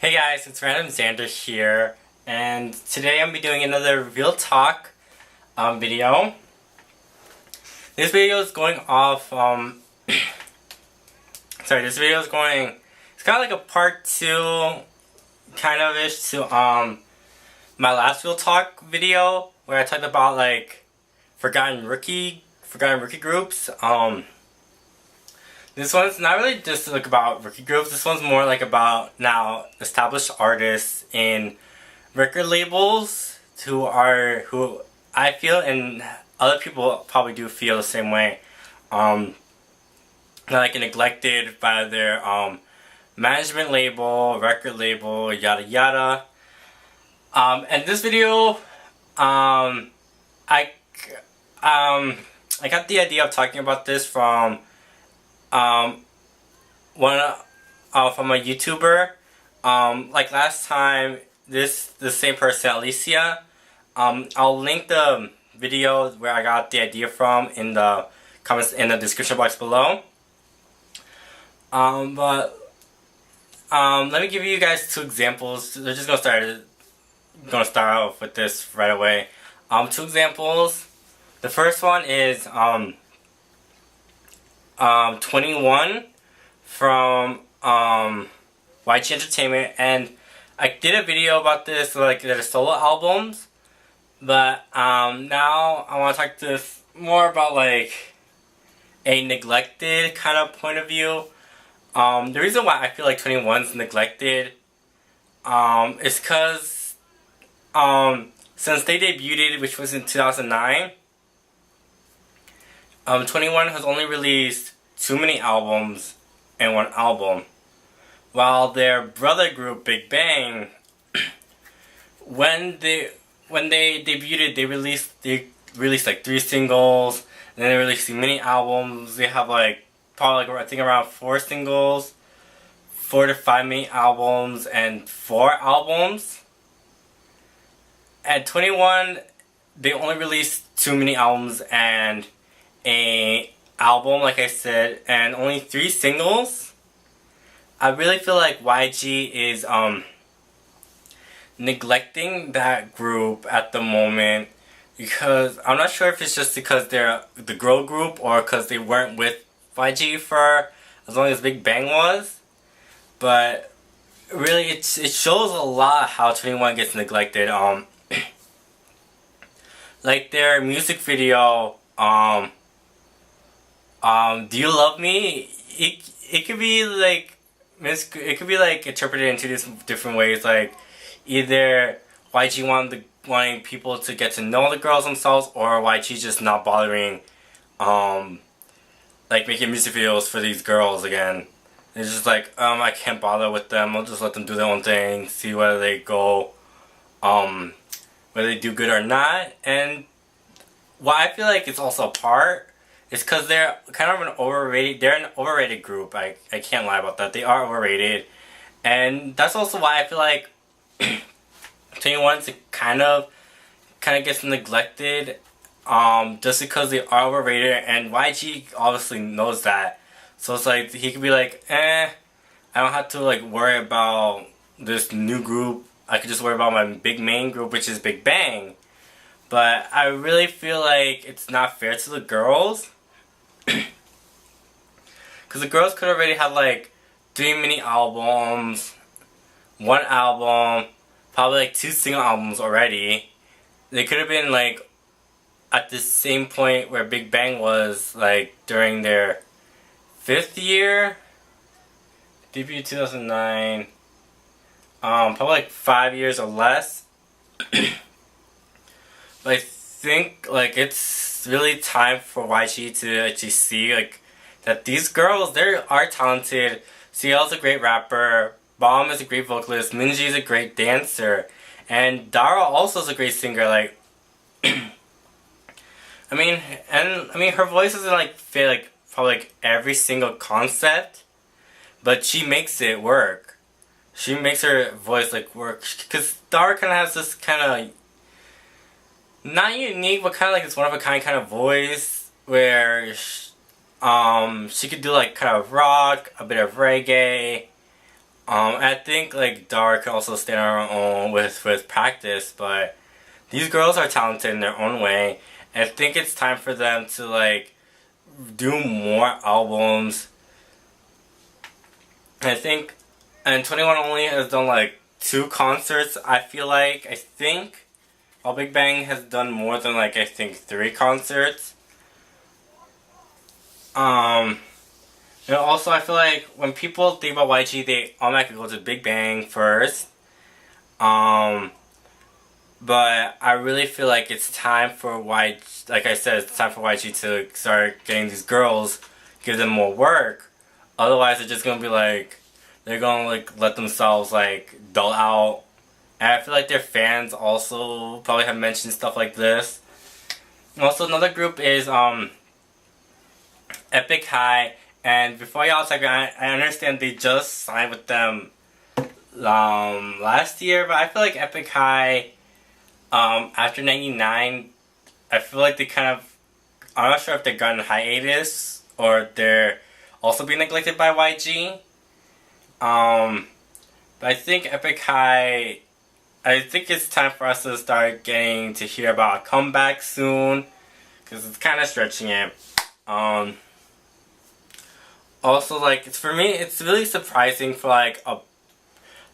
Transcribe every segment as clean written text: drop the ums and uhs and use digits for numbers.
Hey guys, it's Random Xander here, and today I'm be doing another real talk video. This video is going off, this video is going, it's kind of like a part 2, kind of ish to, my last real talk video, where I talked about, like, forgotten rookie groups. This one's not really just like about rookie groups. This one's more like about now established artists in record labels who I feel, and other people probably do feel the same way, like neglected by their management label, record label, yada yada. And this video, I got the idea of talking about this from from a YouTuber. Like last time, the same person, Alicia. I'll link the video where I got the idea from in the comments in the description box below. Let me give you guys 2 examples. They're just gonna start off with this right away. 2 examples. The first one is 21 from YG Entertainment, and I did a video about this, like their solo albums, but now I want to talk to this more about like a neglected kind of point of view. The reason why I feel like 21's neglected is because since they debuted, which was in 2009, 21 has only released 2 mini albums and 1 album, while their brother group Big Bang, when they debuted, they released like 3 singles, and then they released the mini albums. They have like probably like, I think around 4 singles, 4 to 5 mini albums, and 4 albums. At 21, they only released 2 mini albums and a album, like I said, and only 3 singles. I really feel like YG is neglecting that group at the moment, because I'm not sure if it's just because they're the girl group or because they weren't with YG for as long as Big Bang was, but really it shows a lot how 21 gets neglected. Like their music video, Do You Love Me? It could be like interpreted in 2 different ways. Like either YG wanting people to get to know the girls themselves, or YG just not bothering, like making music videos for these girls again. It's just like I can't bother with them. I'll just let them do their own thing, see whether they go, whether they do good or not. And what I feel like it's also a part, it's because they're kind of an overrated group. I can't lie about that. They are overrated. And that's also why I feel like 21 kind of gets neglected, just because they are overrated, and YG obviously knows that. So it's like he could be like, I don't have to like worry about this new group. I could just worry about my main group, which is Big Bang. But I really feel like it's not fair to the girls, because the girls could already have like 3 mini albums, 1 album, probably like 2 single albums already. They could have been like at the same point where Big Bang was, like during their 5th year, debut 2009, probably like 5 years or less. But I think like it's really time for YG to actually see like that these girls, they are talented. CL's a great rapper, Bomb is a great vocalist, Minji is a great dancer, and Dara also is a great singer. Like I mean her voice doesn't like fit like probably like every single concept, but she makes it work. She makes her voice like work, because Dara kind of has this kind of not unique, but kind of like this one-of-a-kind kind of voice where she could do like kind of rock, a bit of reggae, I think like Dara could also stand on her own with practice, but these girls are talented in their own way. I think it's time for them to like do more albums. I think, and 21 only has done like 2 concerts. I feel like I think All Big Bang has done more than like I think 3 concerts. And also I feel like when people think about YG, they automatically go to Big Bang first. But I really feel like it's time for YG, like I said, it's time for YG to start getting these girls, give them more work. Otherwise, they're just gonna be like, they're gonna like let themselves like dull out. And I feel like their fans also probably have mentioned stuff like this. And also, another group is Epic High. And before y'all talk, I understand they just signed with them last year, but I feel like Epic High, after 99, I feel like they kind of, I'm not sure if they're gone hiatus or they're also being neglected by YG. But I think Epic High, I think it's time for us to start getting to hear about a comeback soon, because it's kind of stretching it. Also, like, for me, it's really surprising for like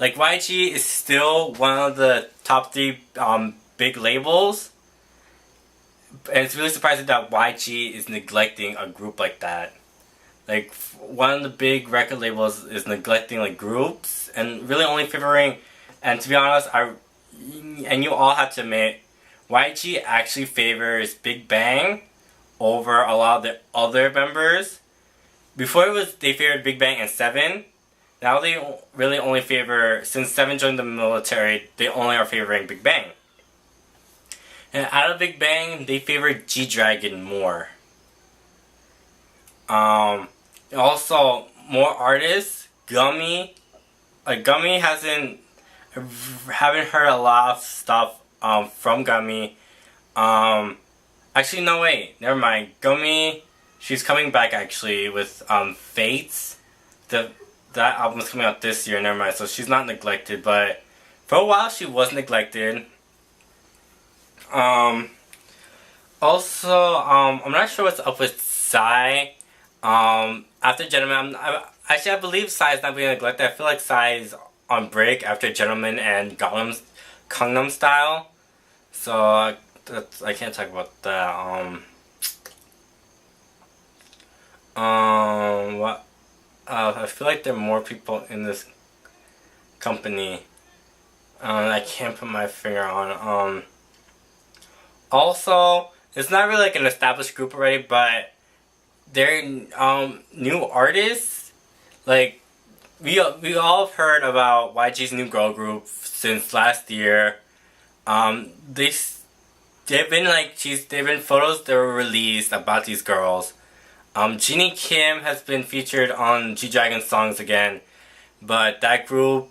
YG is still one of the top 3 big labels, and it's really surprising that YG is neglecting a group like that. Like, one of the big record labels is neglecting like groups and really only favoring. And to be honest, and you all have to admit, YG actually favors Big Bang over a lot of the other members. Before they favored Big Bang and Seven. Now they really only favor, since Seven joined the military, they only are favoring Big Bang. And out of Big Bang, they favor G-Dragon more. Also, more artists, Gummy. Like, Gummy haven't heard a lot of stuff from Gummy. Actually, no, wait, never mind. Gummy, she's coming back actually with Fates. That album is coming out this year, never mind. So she's not neglected, but for a while she was neglected. Also, I'm not sure what's up with Psy. After Gentleman, actually I believe Psy is not being neglected. I feel like Psy is on break after Gentleman and Gangnam Style. So I can't talk about that. What? I feel like there are more people in this company. I can't put my finger on. Also, it's not really like an established group already, but they're new artists. Like, we all have heard about YG's new girl group since last year. They've been photos that were released about these girls. Jeannie Kim has been featured on G-Dragon songs again, but that group,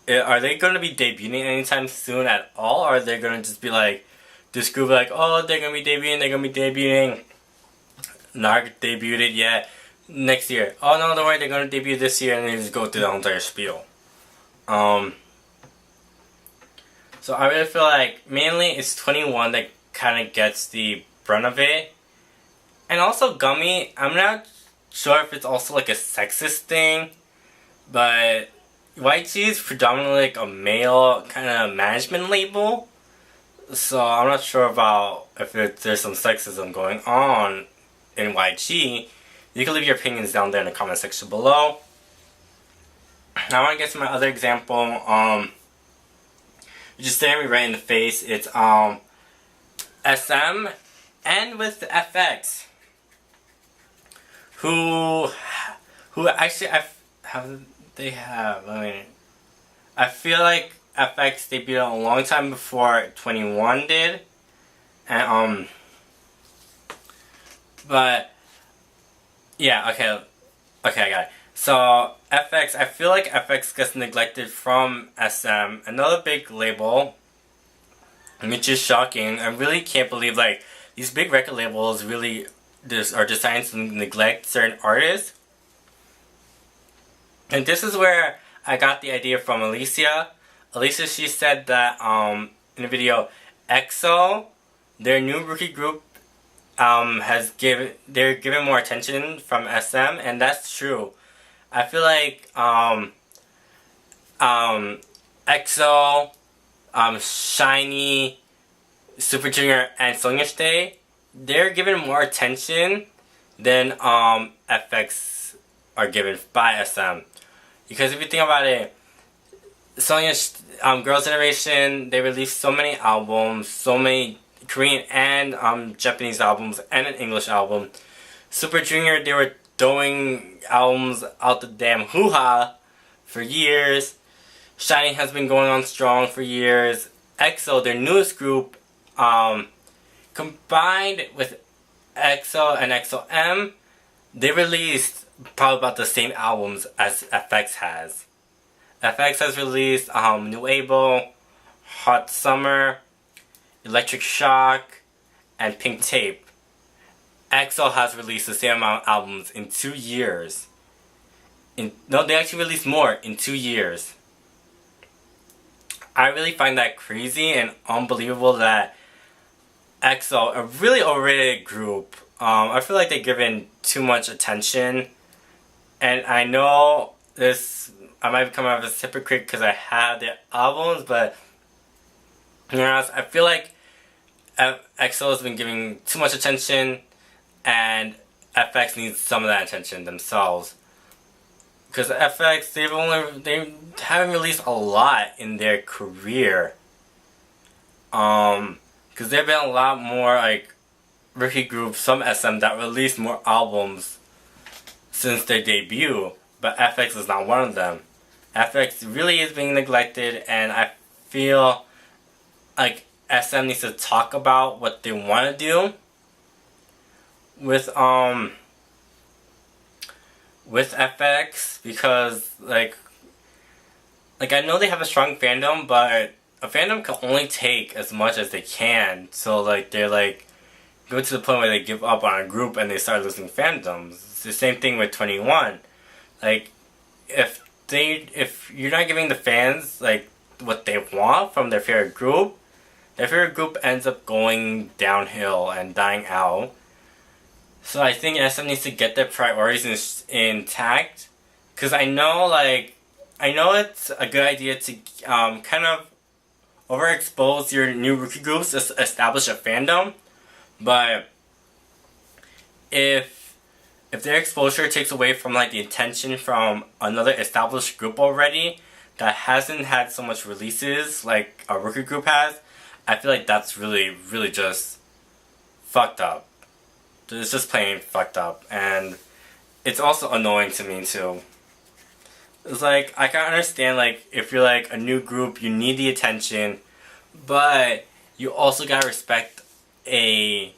are they going to be debuting anytime soon at all, or are they going to just be like, this group like, oh, they're going to be debuting, not debuted yet, next year, oh no, don't worry, they're going to debut this year, and they just go through the entire spiel. So I really feel like, mainly it's 21 that kind of gets the brunt of it. And also Gummy, I'm not sure if it's also like a sexist thing, but YG is predominantly like a male kind of management label, so I'm not sure about if there's some sexism going on in YG. You can leave your opinions down there in the comment section below. Now I want to get to my other example, just staring me right in the face. It's SM and with FX. Who actually, I feel like FX debuted a long time before 21 did, and but yeah, okay, I got it. So FX, I feel like FX gets neglected from SM, another big label, which is shocking. I really can't believe like these big record labels really are deciding to neglect certain artists. And this is where I got the idea from Alicia. Alicia, she said that in the video, EXO, their new rookie group, they're given more attention from SM, and that's true. I feel like EXO, SHINee, Super Junior, and Soyeonday, they're given more attention than FX are given by SM. Because if you think about it, Girls' Generation, they released so many albums, so many Korean and Japanese albums, and an English album. Super Junior, they were throwing albums out the damn hoo-ha for years. SHINee has been going on strong for years. EXO, their newest group, combined with EXO and EXO-M, they released probably about the same albums as FX has. FX has released Nuevo, Hot Summer, Electric Shock, and Pink Tape. EXO has released the same amount of albums in 2 years. No, they actually released more in 2 years. I really find that crazy and unbelievable that EXO, a really overrated group, I feel like they're given too much attention. And I know this, I might become a hypocrite because I have their albums, but I feel like EXO has been giving too much attention, and FX needs some of that attention themselves. Because FX, they haven't released a lot in their career. Because there have been a lot more like rookie groups, some SM, that released more albums since their debut, but FX is not one of them. FX really is being neglected, and I feel like SM needs to talk about what they want to do with FX, because like I know they have a strong fandom, but a fandom can only take as much as they can. So like they're like go to the point where they give up on a group and they start losing fandoms. It's the same thing with 21. Like if you're not giving the fans like what they want from their favorite group ends up going downhill and dying out. So I think SM needs to get their priorities intact. Because I know it's a good idea to kind of overexpose your new rookie groups to establish a fandom. But if their exposure takes away from like the attention from another established group already that hasn't had so much releases like a rookie group has, I feel like that's really, really just fucked up. It's just plain fucked up, and it's also annoying to me too. It's like, I can understand like if you're like a new group, you need the attention, but you also gotta respect a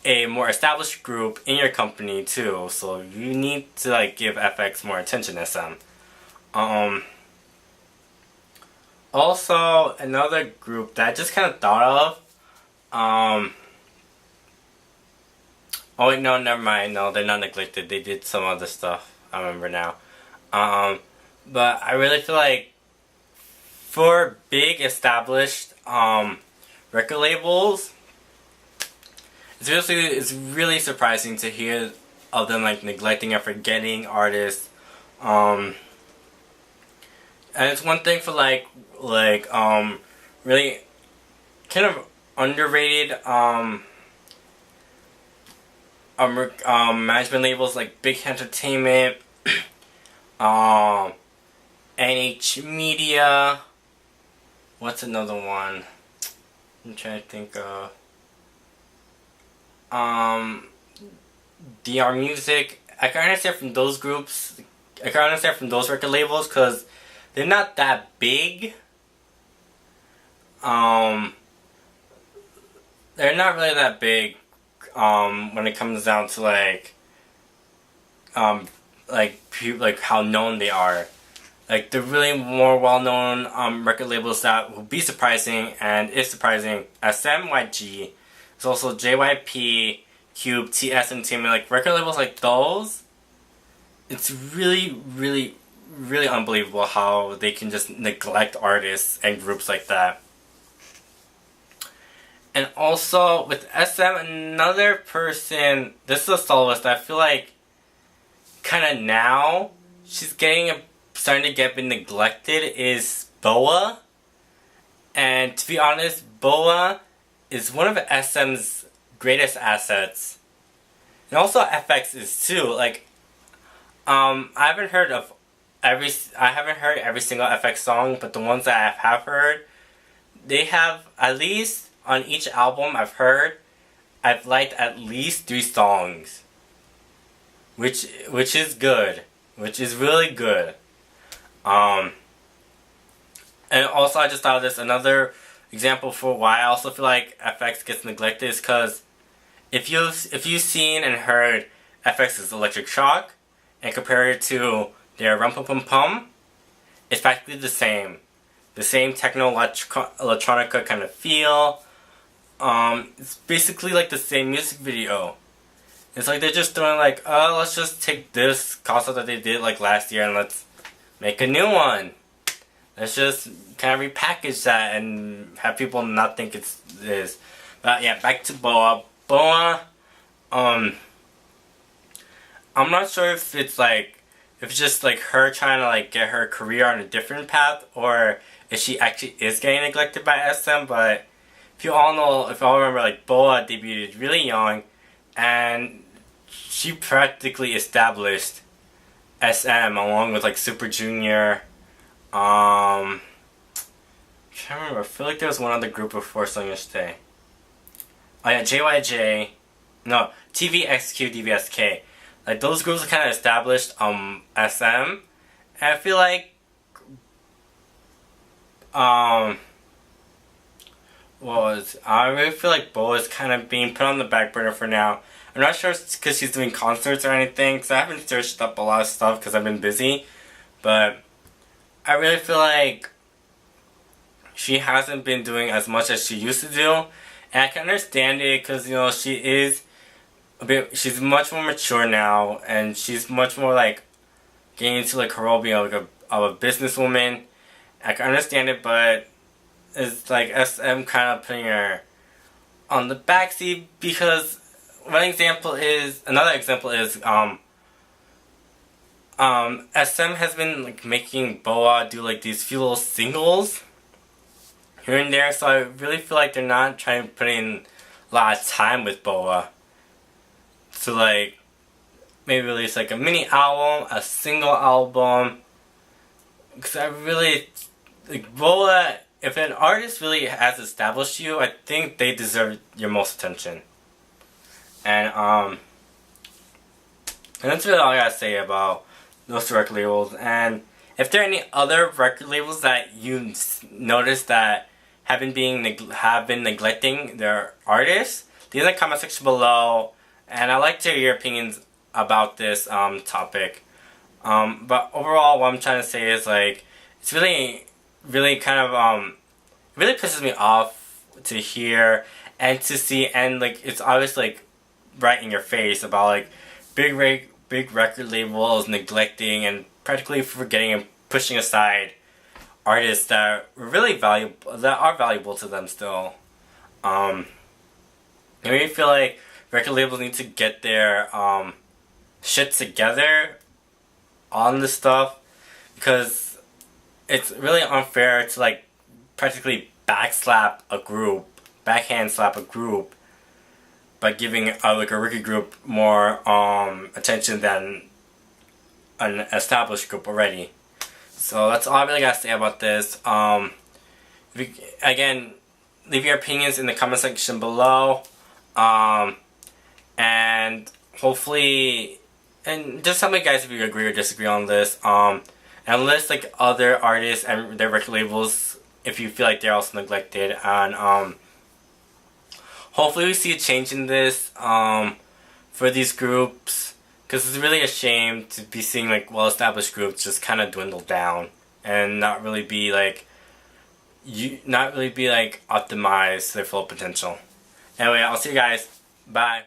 more established group in your company too. So you need to like give FX more attention, SM. Also, another group that I just kind of thought of, oh wait, no, never mind. No, they're not neglected. They did some other stuff. I remember now. But I really feel like for big established record labels, it's really surprising to hear of them like neglecting or forgetting artists. And it's one thing for like really kind of underrated management labels like Big Entertainment, NH Media. What's another one? I'm trying to think of. DR Music. I can understand from those groups. I can understand from those record labels because they're not that big. They're not really that big. When it comes down to like how known they are. Like the really more well-known record labels that will be surprising and is surprising as SMYG. It's also JYP, Cube, TS Entertainment, like record labels like those. It's really, really, really unbelievable how they can just neglect artists and groups like that. And also with SM, another person, this is a soloist that I feel like kind of now she's starting to get neglected, is Boa. And to be honest, Boa is one of SM's greatest assets. And also FX is too. Like, I haven't heard every single FX song, but the ones that I have heard, they have at least on each album I've liked at least 3 songs, which is good, which is really good. And also I just thought of this, another example for why I also feel like FX gets neglected is because if you've seen and heard FX's Electric Shock and compare it to their Rum Pum Pum Pum, it's practically the same. The same techno electronica kind of feel. It's basically like the same music video. It's like they're just doing like, oh, let's just take this concept that they did like last year and let's make a new one. Let's just kind of repackage that and have people not think it's this. But yeah, back to Boa. Boa, I'm not sure if it's just like her trying to like get her career on a different path, or if she actually is getting neglected by SM. But if you all remember, like Boa debuted really young, and she practically established SM along with like Super Junior. I can't remember. I feel like there was one other group before Sonia Stay. Oh yeah, JYJ. No, TVXQ, DVSK. Like those groups are kind of established SM. And I feel like I really feel like Boa is kind of being put on the back burner for now. I'm not sure if it's because she's doing concerts or anything, because I haven't searched up a lot of stuff because I've been busy. But I really feel like she hasn't been doing as much as she used to do. And I can understand it because, you know, she's much more mature now, and she's much more like getting into like her role being like of a businesswoman. I can understand it, but it's like SM kind of putting her on the backseat, because another example is SM has been like making Boa do like these few little singles here and there, so I really feel like they're not trying to put in a lot of time with Boa to like maybe release like a mini album, a single album, because I really like Boa. If an artist really has established you, I think they deserve your most attention. And that's really all I gotta say about those record labels. And if there are any other record labels that you notice that have been neglecting their artists, leave in the comment section below. And I'd like to hear your opinions about this topic. But overall, what I'm trying to say is like it's really kind of it really pisses me off to hear and to see, and like it's obviously like right in your face about like big record labels neglecting and practically forgetting and pushing aside artists that are valuable to them still. I really feel like record labels need to get their shit together on this stuff, because it's really unfair to like practically backhand slap a group by giving like a rookie group more attention than an established group already. So that's all I really gotta say about this. Again, leave your opinions in the comment section below, and hopefully, and just tell me guys if you agree or disagree on this. And list like other artists and their record labels if you feel like they're also neglected. And hopefully we see a change in this for these groups, because it's really a shame to be seeing like well-established groups just kind of dwindle down and not really be optimized to their full potential. Anyway, I'll see you guys. Bye.